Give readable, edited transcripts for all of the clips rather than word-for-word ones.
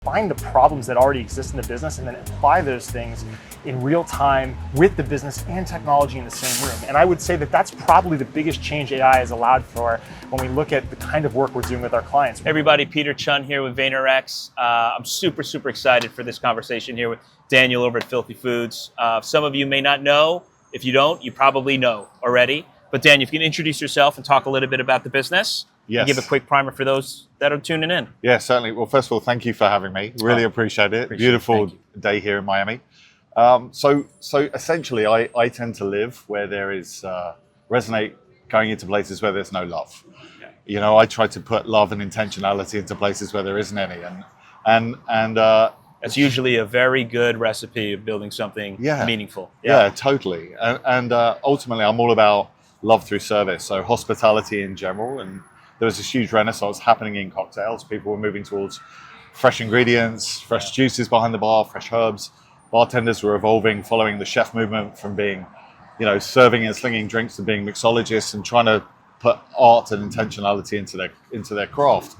find the problems that already exist in the business and then apply those things in real time with the business and technology in the same room. And I would say that that's probably the biggest change AI has allowed for when we look at the kind of work we're doing with our clients. Hey everybody, Peter Chun here with VaynerX. I'm super excited for this conversation here with Daniel over at Filthy Foods. Some of you may not know. If you don't, you probably know already. But Daniel, if you can introduce yourself and talk a little bit about the business. Yes. And give a quick primer for those that are tuning in. Yeah, certainly. Well, first of all, thank you for having me. Really appreciate it. Beautiful day here in Miami. So essentially, I tend to live where there is resonate going into places where there's no love. Yeah. You know, I try to put love and intentionality into places where there isn't any, and that's usually a very good recipe of building something meaningful. Yeah, totally. And ultimately, I'm all about love through service. So hospitality in general, and there was this huge renaissance happening in cocktails. People were moving towards fresh ingredients, fresh juices behind the bar, fresh herbs. Bartenders were evolving, following the chef movement from being, you know, serving and slinging drinks to being mixologists and trying to put art and intentionality into their craft.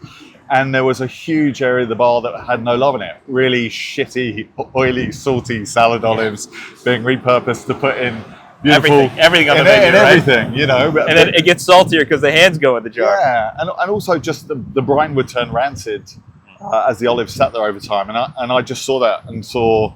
And there was a huge area of the bar that had no love in it. Really shitty, oily, salty salad olives being repurposed to put in beautiful everything on the menu, right? Everything, you know. And then it gets saltier because the hands go in the jar. Yeah, and also just the brine would turn rancid as the olives sat there over time. And I just saw that and saw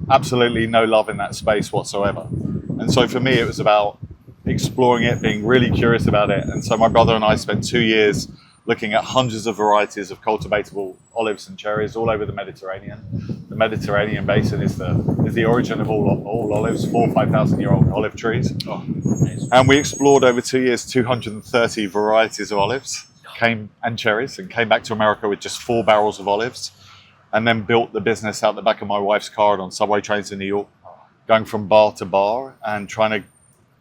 absolutely no love in that space whatsoever. And so for me, it was about exploring it, being really curious about it. And so my brother and I spent 2 years looking at hundreds of varieties of cultivatable olives and cherries all over the Mediterranean. The Mediterranean basin is the origin of all olives, 4,000 or 5,000 year old olive trees. Oh, nice. And we explored over 2 years, 230 varieties of olives and cherries, and came back to America with just 4 barrels of olives, and then built the business out the back of my wife's car and on subway trains in New York, going from bar to bar and trying to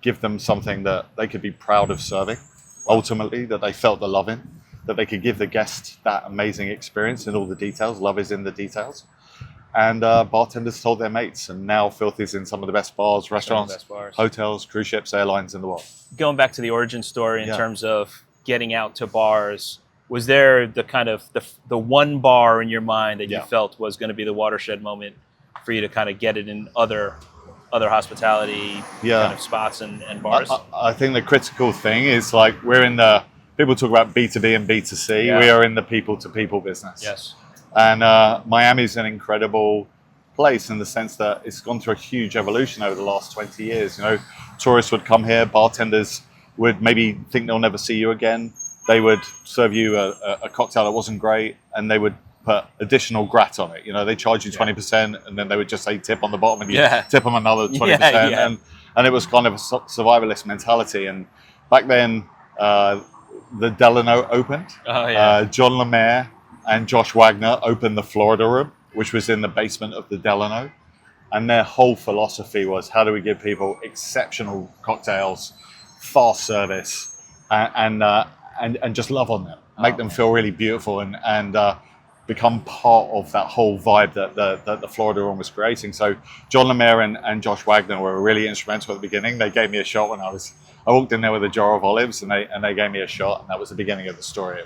give them something that they could be proud of serving, ultimately, that they felt the love in, that they could give the guest that amazing experience in all the details. Love is in the details. And bartenders told their mates, and now Filthy's in some of the best bars, restaurants, hotels, cruise ships, airlines in the world. Going back to the origin story in terms of getting out to bars, was there the kind of the one bar in your mind that you felt was going to be the watershed moment for you to kind of get it in other hospitality kind of spots and bars? I think the critical thing is, like, we're in the, people talk about B2B and B2C. Yeah. We are in the people-to-people business. Yes. And Miami's an incredible place in the sense that it's gone through a huge evolution over the last 20 years. You know, tourists would come here, bartenders would maybe think they'll never see you again. They would serve you a cocktail that wasn't great, and they would put additional grat on it. You know, they charge you 20%, and then they would just say tip on the bottom, and you tip them another 20%. And it was kind of a survivalist mentality. And back then, the Delano opened. John Lemaire and Josh Wagner opened the Florida Room, which was in the basement of the Delano. And their whole philosophy was, how do we give people exceptional cocktails, fast service, and just love on them, make them feel really beautiful, and become part of that whole vibe that the Florida Room was creating. So John Lemaire and Josh Wagner were really instrumental at the beginning. They gave me a shot when I walked in there with a jar of olives, and they gave me a shot, and that was the beginning of the story.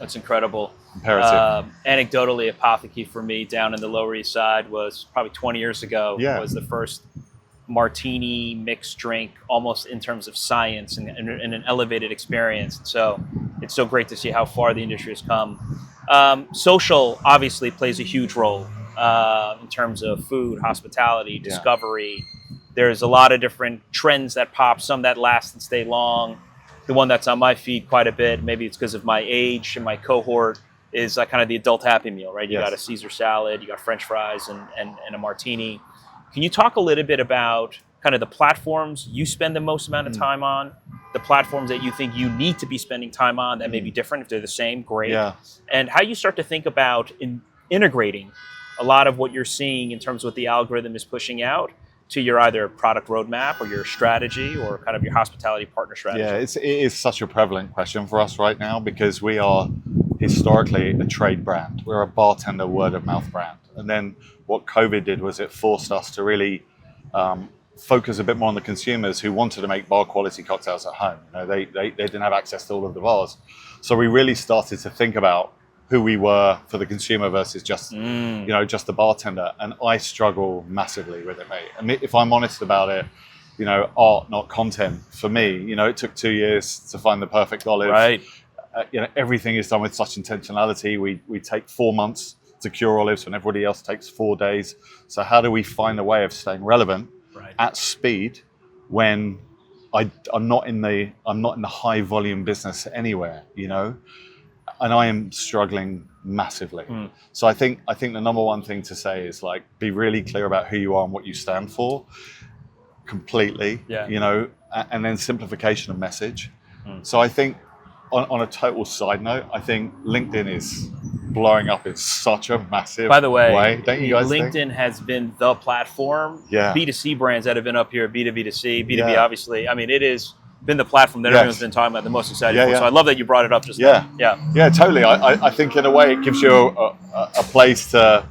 That's incredible. Imperative. Anecdotally, Apotheke for me down in the Lower East Side was probably 20 years ago. Was the first martini mixed drink, almost in terms of science and an elevated experience. So it's so great to see how far the industry has come. Social obviously plays a huge role in terms of food, hospitality, discovery. There's a lot of different trends that pop, some that last and stay long. The one that's on my feed quite a bit, maybe it's because of my age and my cohort, is kind of the adult Happy Meal, right? You got a Caesar salad, you got French fries and a martini. Can you talk a little bit about kind of the platforms you spend the most amount of time on, the platforms that you think you need to be spending time on that may be different? If they're the same, great. And how you start to think about integrating a lot of what you're seeing in terms of what the algorithm is pushing out to your either product roadmap or your strategy or kind of your hospitality partner strategy. Yeah, it is such a prevalent question for us right now, because we are historically a trade brand. We're a bartender word of mouth brand. And then what COVID did was it forced us to really focus a bit more on the consumers who wanted to make bar quality cocktails at home. You know, they didn't have access to all of the bars. So we really started to think about who we were for the consumer versus just just the bartender. And I struggle massively with it, mate. I mean, if I'm honest about it, art, not content. For me, it took 2 years to find the perfect olive. Right. Everything is done with such intentionality. We take 4 months to cure olives when everybody else takes 4 days. So how do we find a way of staying relevant at speed when I'm not in the high volume business anywhere, and I am struggling massively. So I think the number one thing to say is like, be really clear about who you are and what you stand for completely, and then simplification of message. So I think on a total side note, I think LinkedIn is blowing up in such a massive By the way, don't you guys LinkedIn think? has been the platform. B2C brands that have been up here, B2B2C, B2B obviously. I mean, it has been the platform that everyone's been talking about, the most exciting for. So I love that you brought it up just now. Yeah, totally. I think in a way it gives you a place to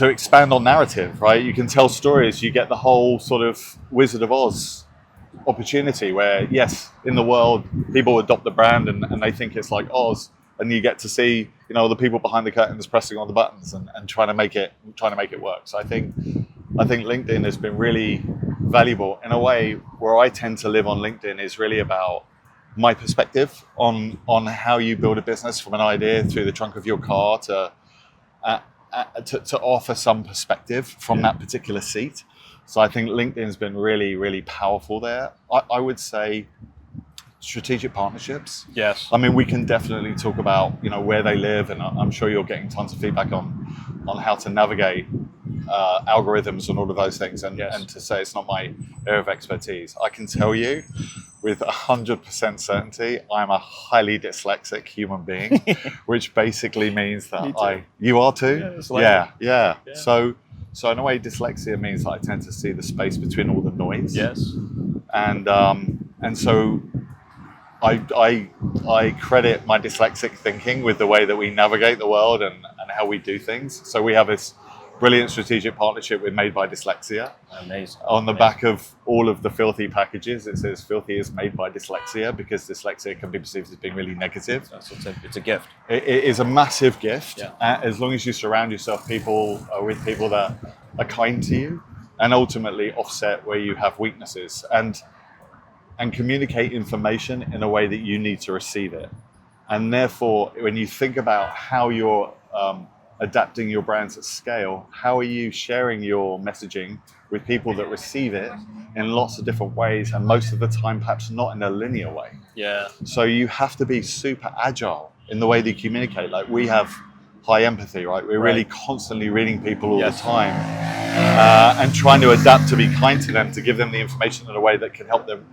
expand on narrative, right? You can tell stories. You get the whole sort of Wizard of Oz opportunity where, yes, in the world, people adopt the brand and they think it's like Oz. And you get to see, the people behind the curtains pressing on the buttons and trying to make it work. So I think LinkedIn has been really valuable in a way. Where I tend to live on LinkedIn is really about my perspective on how you build a business from an idea through the trunk of your car to offer some perspective from that particular seat. So I think LinkedIn's been really, really powerful there. I would say strategic partnerships. Yes. I mean, we can definitely talk about, where they live, and I'm sure you're getting tons of feedback on how to navigate algorithms and all of those things. And to say it's not my area of expertise, I can tell you with 100% certainty, I'm a highly dyslexic human being, which basically means that you are too? Yeah. So in a way, dyslexia means that I tend to see the space between all the noise. Yes. And so I credit my dyslexic thinking with the way that we navigate the world and how we do things. So we have this brilliant strategic partnership with Made by Dyslexia. Amazing. On the back of all of the Filthy packages, it says Filthy is made by dyslexia, because dyslexia can be perceived as being really negative. It's a gift. It is a massive gift, as long as you surround yourself with people that are kind to you and ultimately offset where you have weaknesses and communicate information in a way that you need to receive it. And therefore, when you think about how you're adapting your brands at scale, how are you sharing your messaging with people that receive it in lots of different ways, and most of the time perhaps not in a linear way? Yeah. So you have to be super agile in the way that you communicate. Like, we have high empathy, right? We're really constantly reading people all the time and trying to adapt to be kind to them, to give them the information in a way that can help them,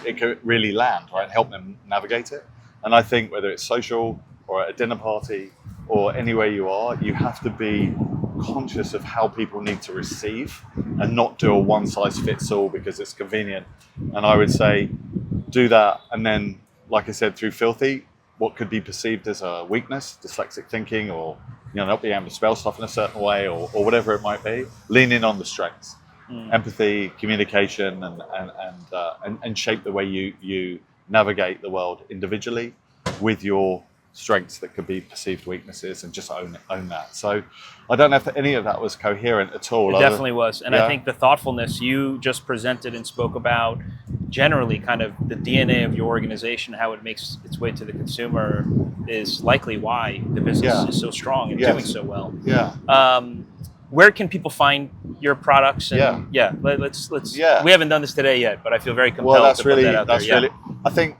it could really land, right? And help them navigate it. And I think whether it's social or at a dinner party or anywhere you are, you have to be conscious of how people need to receive and not do a one-size-fits-all because it's convenient. And I would say do that, and then, like I said, through Filthy, what could be perceived as a weakness, dyslexic thinking, or not being able to spell stuff in a certain way, or whatever it might be, lean in on the strengths. Empathy, communication, and shape the way you navigate the world individually with your strengths that could be perceived weaknesses, and just own that. So I don't know if any of that was coherent at all. It definitely was. And I think the thoughtfulness you just presented and spoke about, generally kind of the DNA of your organization, how it makes its way to the consumer, is likely why the business is so strong and doing so well. Where can people find your products? And let's we haven't done this today yet, but I feel very compelled to put that out there. I think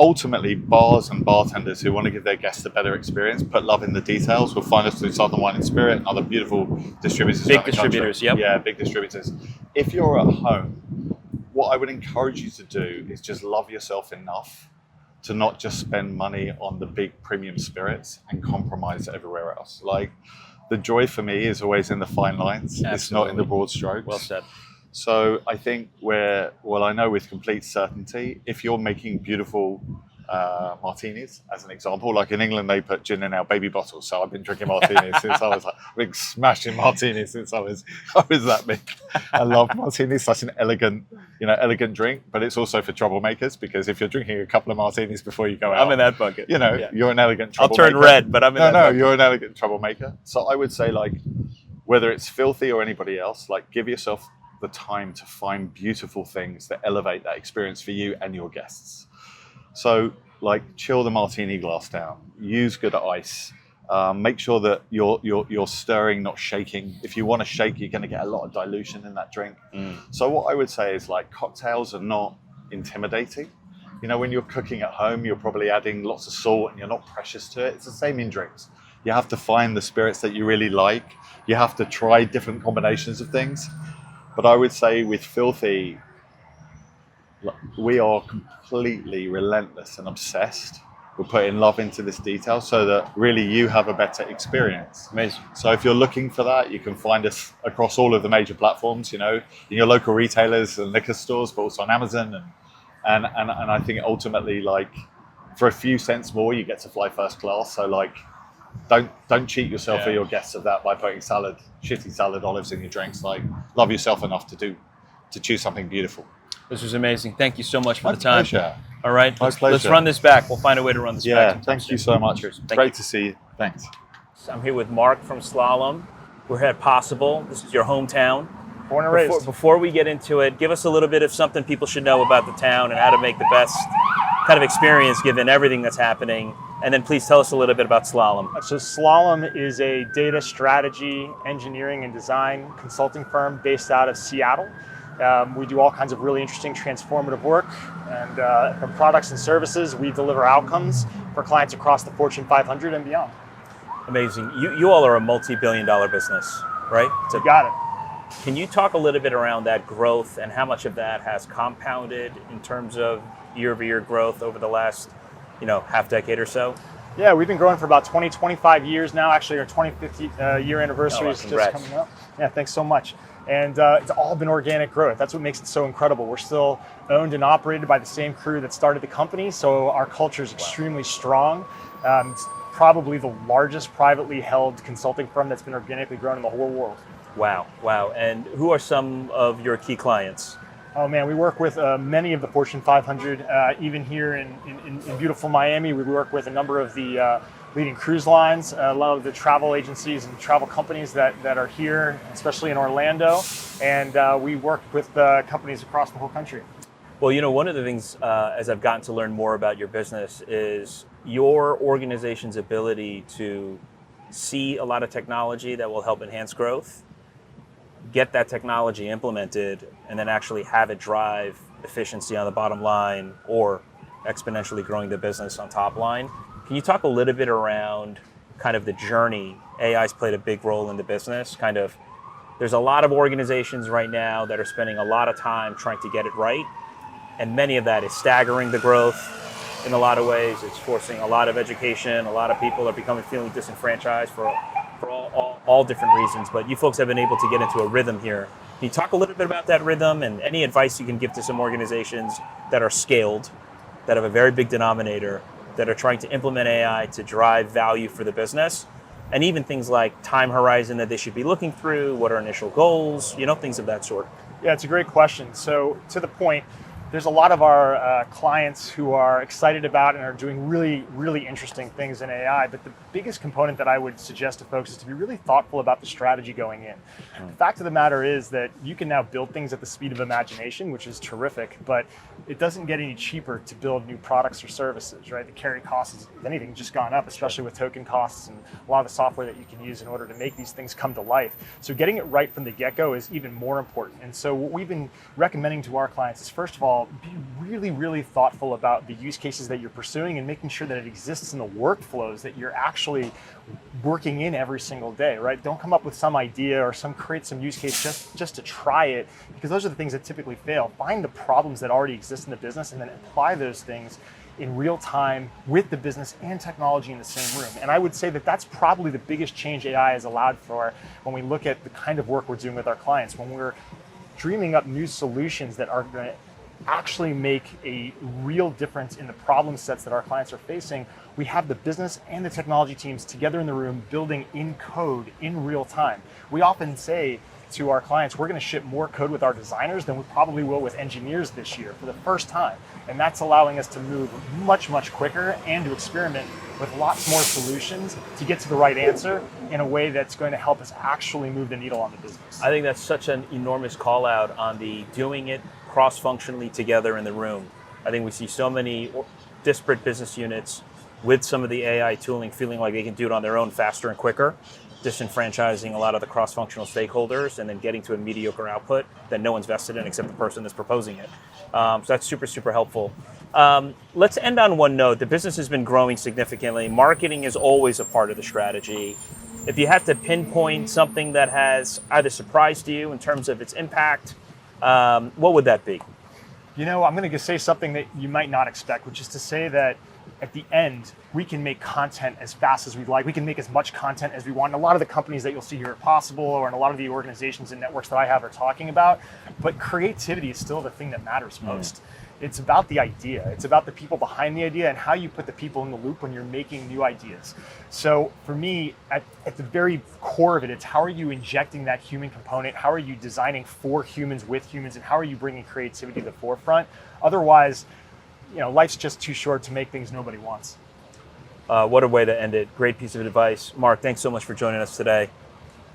ultimately, bars and bartenders who want to give their guests a better experience, put love in the details, will find us through Southern Wine and Spirit and other beautiful distributors. Big distributors, big distributors. If you're at home, what I would encourage you to do is just love yourself enough to not just spend money on the big premium spirits and compromise everywhere else. Like, the joy for me is always in the fine lines. Absolutely. It's not in the broad strokes. Well said. So I think I know with complete certainty, if you're making beautiful martinis, as an example. Like in England, they put gin in our baby bottles. So I've been drinking martinis since I was like big smashing martinis since I was that big. I love martinis. Such an elegant drink, but it's also for troublemakers, because if you're drinking a couple of martinis before you go out, I'm in that bucket. You're an elegant I'll troublemaker. turn red, but I'm in that bucket. You're an elegant troublemaker. So I would say, like, whether it's Filthy or anybody else, like, give yourself the time to find beautiful things that elevate that experience for you and your guests. So, like, chill the martini glass down. Use good ice. Make sure that you're stirring, not shaking. If you want to shake, you're going to get a lot of dilution in that drink. So what I would say is, like, cocktails are not intimidating. When you're cooking at home, you're probably adding lots of salt and you're not precious to it. It's the same in drinks. You have to find the spirits that you really like. You have to try different combinations of things. But I would say with Filthy, we are completely relentless and obsessed. We're putting love into this detail so that really you have a better experience. Amazing. So if you're looking for that, you can find us across all of the major platforms, in your local retailers and liquor stores, but also on Amazon. And I think ultimately, like, for a few cents more, you get to fly first class. So, like, don't cheat yourself or your guests of that by putting shitty salad olives in your drinks. Like, love yourself enough to choose something beautiful. This was amazing. Thank you so much for My the time. pleasure. All right, My let's pleasure. run this back. We'll find a way to run this back. Yeah, thank you so much. Cheers. Great to see you. Thanks. I'm here with Mark from Slalom. We're here at Possible. This is your hometown. Born and raised. Before we get into it, give us a little bit of something people should know about the town and how to make the best kind of experience given everything that's happening. And then please tell us a little bit about Slalom. So Slalom is a data strategy, engineering, and design consulting firm based out of Seattle. We do all kinds of really interesting transformative work, and from products and services, we deliver outcomes for clients across the Fortune 500 and beyond. Amazing. You all are a multi-billion-dollar business, right? You got it. Can you talk a little bit around that growth and how much of that has compounded in terms of year-over-year growth over the last, half decade or so? Yeah, we've been growing for about 20, 25 years now. Actually, our 25th year anniversary is just coming up. Yeah, thanks so much. And it's all been organic growth. That's what makes it so incredible. We're still owned and operated by the same crew that started the company, so our culture is extremely strong. It's probably the largest privately held consulting firm that's been organically grown in the whole world. Wow. And who are some of your key clients? Oh man, we work with many of the Fortune 500. Even here in beautiful Miami, we work with a number of the leading cruise lines, a lot of the travel agencies and travel companies that are here, especially in Orlando. And we work with companies across the whole country. Well, one of the things as I've gotten to learn more about your business is your organization's ability to see a lot of technology that will help enhance growth, get that technology implemented, and then actually have it drive efficiency on the bottom line or exponentially growing the business on top line. Can you talk a little bit around kind of the journey? AI's played a big role in the business. There's a lot of organizations right now that are spending a lot of time trying to get it right. And many of that is staggering the growth in a lot of ways. It's forcing a lot of education. A lot of people are feeling disenfranchised for all different reasons, but you folks have been able to get into a rhythm here. Can you talk a little bit about that rhythm and any advice you can give to some organizations that are scaled, that have a very big denominator, that are trying to implement AI to drive value for the business, and even things like time horizon that they should be looking through, what are initial goals, things of that sort? Yeah, it's a great question. So to the point, there's a lot of our clients who are excited about and are doing really, really interesting things in AI. But the biggest component that I would suggest to folks is to be really thoughtful about the strategy going in. The fact of the matter is that you can now build things at the speed of imagination, which is terrific, but it doesn't get any cheaper to build new products or services, right? The carry costs, if anything, just gone up, especially with token costs and a lot of the software that you can use in order to make these things come to life. So getting it right from the get-go is even more important. And so what we've been recommending to our clients is, first of all, be really, really thoughtful about the use cases that you're pursuing and making sure that it exists in the workflows that you're actually working in every single day, right? Don't come up with some idea or create some use case just to try it, because those are the things that typically fail. Find the problems that already exist in the business and then apply those things in real time with the business and technology in the same room. And I would say that that's probably the biggest change AI has allowed for when we look at the kind of work we're doing with our clients, when we're dreaming up new solutions that are going to actually make a real difference in the problem sets that our clients are facing, we have the business and the technology teams together in the room building in code in real time. We often say to our clients, we're going to ship more code with our designers than we probably will with engineers this year for the first time. And that's allowing us to move much, much quicker and to experiment with lots more solutions to get to the right answer in a way that's going to help us actually move the needle on the business. I think that's such an enormous call out on the doing it cross-functionally together in the room. I think we see so many disparate business units with some of the AI tooling feeling like they can do it on their own faster and quicker, disenfranchising a lot of the cross-functional stakeholders and then getting to a mediocre output that no one's vested in except the person that's proposing it. So that's super, super helpful. Let's end on one note. The business has been growing significantly. Marketing is always a part of the strategy. If you had to pinpoint something that has either surprised you in terms of its impact, what would that be? You know, I'm going to say something that you might not expect, which is to say that at the end, we can make content as fast as we'd like. We can make as much content as we want. And a lot of the companies that you'll see here at Possible, or in a lot of the organizations and networks that I have are talking about. But creativity is still the thing that matters most. It's about the idea. It's about the people behind the idea and how you put the people in the loop when you're making new ideas. So for me, at the very core of it, it's how are you injecting that human component? How are you designing for humans with humans? And how are you bringing creativity to the forefront? Otherwise, you know, life's just too short to make things nobody wants. What a way to end it. Great piece of advice. Mark, thanks so much for joining us today.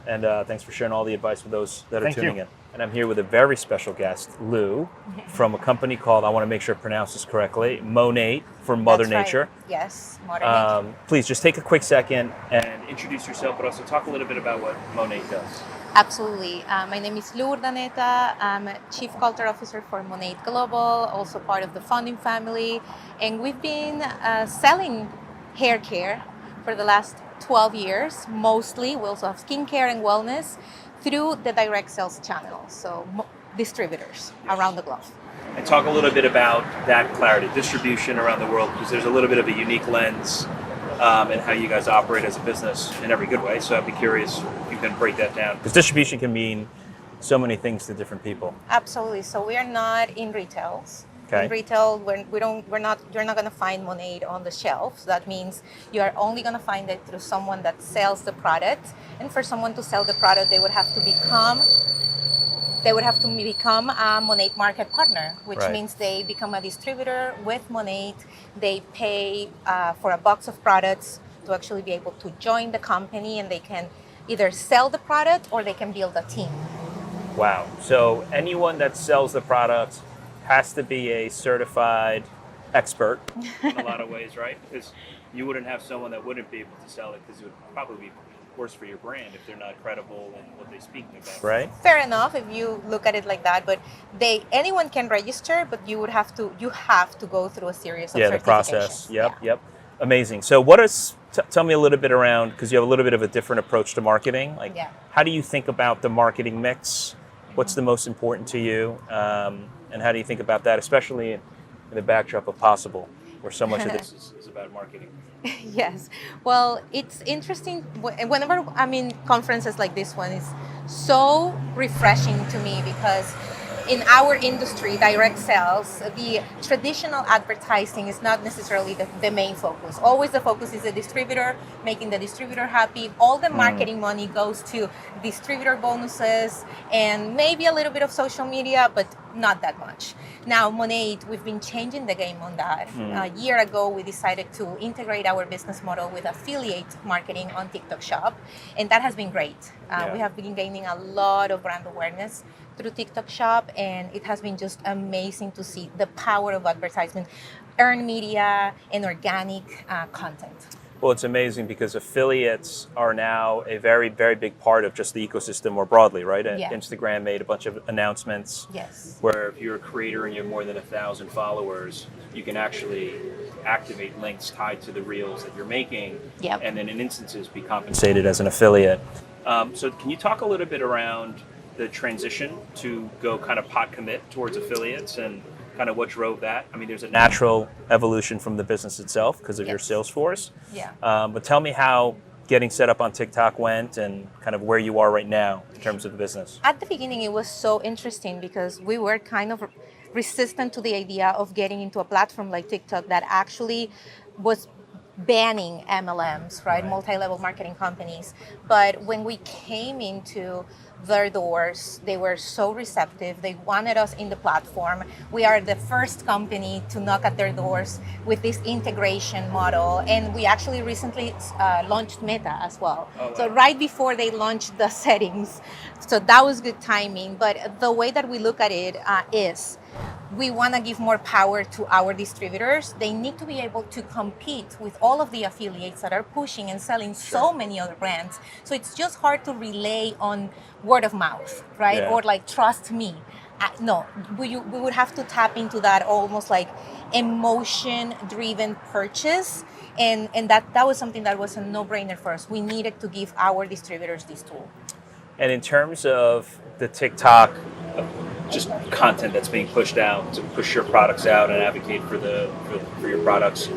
And thanks for sharing all the advice with those that are tuning in. And I'm here with a very special guest, Lou, from a company called, I want to make sure I pronounce this correctly, Monat for Mother Nature. Right. Yes, Mother Nature. Please just take a quick second and introduce yourself, but also talk a little bit about what Monat does. Absolutely. My name is Lou Urdaneta. I'm Chief Culture Officer for Monat Global, also part of the founding family. And we've been selling hair care for the last 12 years, mostly. We also have skincare and wellness through the direct sales channel, so distributors around the globe. And talk a little bit about that clarity, distribution around the world, because there's a little bit of a unique lens in how you guys operate as a business in every good way. So I'd be curious if you can break that down. Because distribution can mean so many things to different people. Absolutely. So we are not in retails. Okay. In retail, you're not going to find Monat on the shelves. That means you are only going to find it through someone that sells the product. And for someone to sell the product, they would have to become a Monat market partner, which means they become a distributor with Monat. They pay for a box of products to actually be able to join the company, and they can either sell the product or they can build a team. Wow. So anyone that sells the product has to be a certified expert in a lot of ways, right? Because you wouldn't have someone that wouldn't be able to sell it, because it would probably be worse for your brand if they're not credible in what they speak about. Right? Fair enough if you look at it like that, but anyone can register, but you have to go through a series of certifications. The process. Yep. Amazing. So tell me a little bit around, because you have a little bit of a different approach to marketing. How do you think about the marketing mix? What's the most important to you? And how do you think about that, especially in the backdrop of Possible, where so much of this is about marketing? Yes. Well, it's interesting. Whenever I'm in conferences like this one, it's so refreshing to me, because in our industry, direct sales, the traditional advertising is not necessarily the main focus. Always the focus is the distributor, making the distributor happy. All the marketing money goes to distributor bonuses and maybe a little bit of social media, but not that much. Now, Monat, we've been changing the game on that. A year ago, we decided to integrate our business model with affiliate marketing on TikTok Shop, and that has been great. We have been gaining a lot of brand awareness through TikTok Shop, and it has been just amazing to see the power of advertisement, earned media, and organic content. Well, it's amazing because affiliates are now a very, very big part of just the ecosystem more broadly, right? Instagram made a bunch of announcements where if you're a creator and you have more than 1,000 followers, you can actually activate links tied to the reels that you're making, and then in instances be compensated as an affiliate. So can you talk a little bit around the transition to go kind of pot commit towards affiliates and kind of what drove that? I mean, there's a natural evolution from the business itself because of your sales force. But tell me how getting set up on TikTok went and kind of where you are right now in terms of the business. At the beginning, it was so interesting because we were kind of resistant to the idea of getting into a platform like TikTok that actually was banning MLMs, right? Multi-level marketing companies. But when we came into their doors, they were so receptive. They wanted us in the platform. We are the first company to knock at their doors with this integration model. And we actually recently launched Meta as well. Oh, wow. So right before they launched the settings. So that was good timing. But the way that we look at it is, we want to give more power to our distributors. They need to be able to compete with all of the affiliates that are pushing and selling so many other brands. So it's just hard to relay on word of mouth, right? Yeah. Or like, trust me. No, we would have to tap into that almost like emotion-driven purchase. And that was something that was a no-brainer for us. We needed to give our distributors this tool. And in terms of the TikTok, just content that's being pushed out to push your products out and advocate for your products,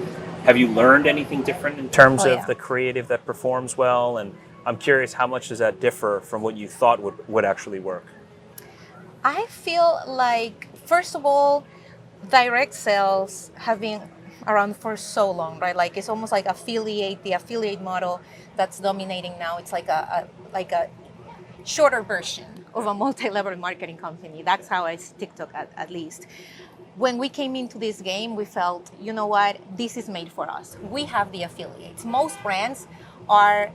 have you learned anything different in terms of the creative that performs well? And I'm curious, how much does that differ from what you thought would actually work? I feel like, first of all, direct sales have been around for so long, right? Like, it's almost like the affiliate model that's dominating now. It's like a shorter version of a multi-level marketing company. That's how I see TikTok at least. When we came into this game, we felt, you know what, this is made for us. We have the affiliates. Most brands are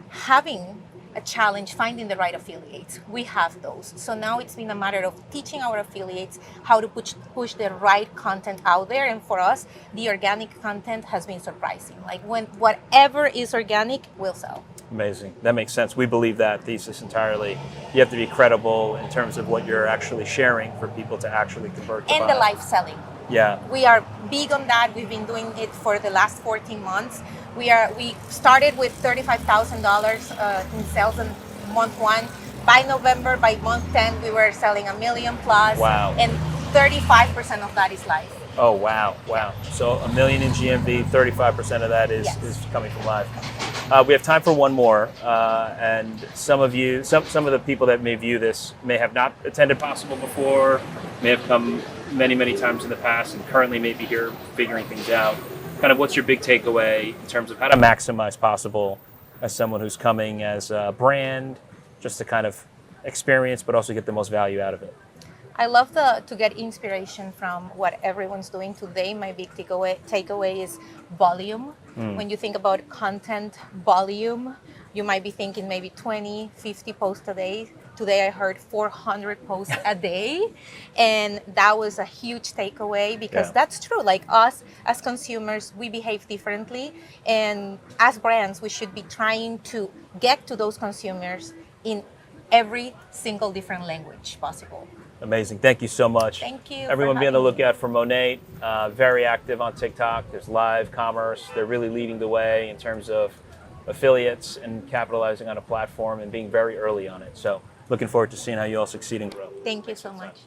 having a challenge finding the right affiliates. We have those. So now it's been a matter of teaching our affiliates how to push the right content out there. And for us, the organic content has been surprising. Like, when whatever is organic will sell. Amazing. That makes sense. We believe that thesis entirely. You have to be credible in terms of what you're actually sharing for people to actually convert to and buy. The live selling. Yeah. We are big on that. We've been doing it for the last 14 months. We started with $35,000 in sales in month 1. By November, by month 10, we were selling $1 million plus. Wow. And 35% of that is live. Oh, wow. Wow. So $1 million in GMV, 35% of that is coming from live. We have time for one more, and some of the people that may view this may have not attended Possible before, may have come many, many times in the past, and currently may be here figuring things out. Kind of, what's your big takeaway in terms of how to maximize Possible as someone who's coming as a brand, just to kind of experience, but also get the most value out of it? I love to get inspiration from what everyone's doing today. My big takeaway is volume. When you think about content volume, you might be thinking maybe 20, 50 posts a day. Today I heard 400 posts a day. And that was a huge takeaway because that's true. Like, us as consumers, we behave differently. And as brands, we should be trying to get to those consumers in every single different language possible. Amazing. Thank you so much. Thank you. Everyone be on the lookout for Monat. Very active on TikTok. There's live commerce. They're really leading the way in terms of affiliates and capitalizing on a platform and being very early on it. So looking forward to seeing how you all succeed and grow. Thank you so much.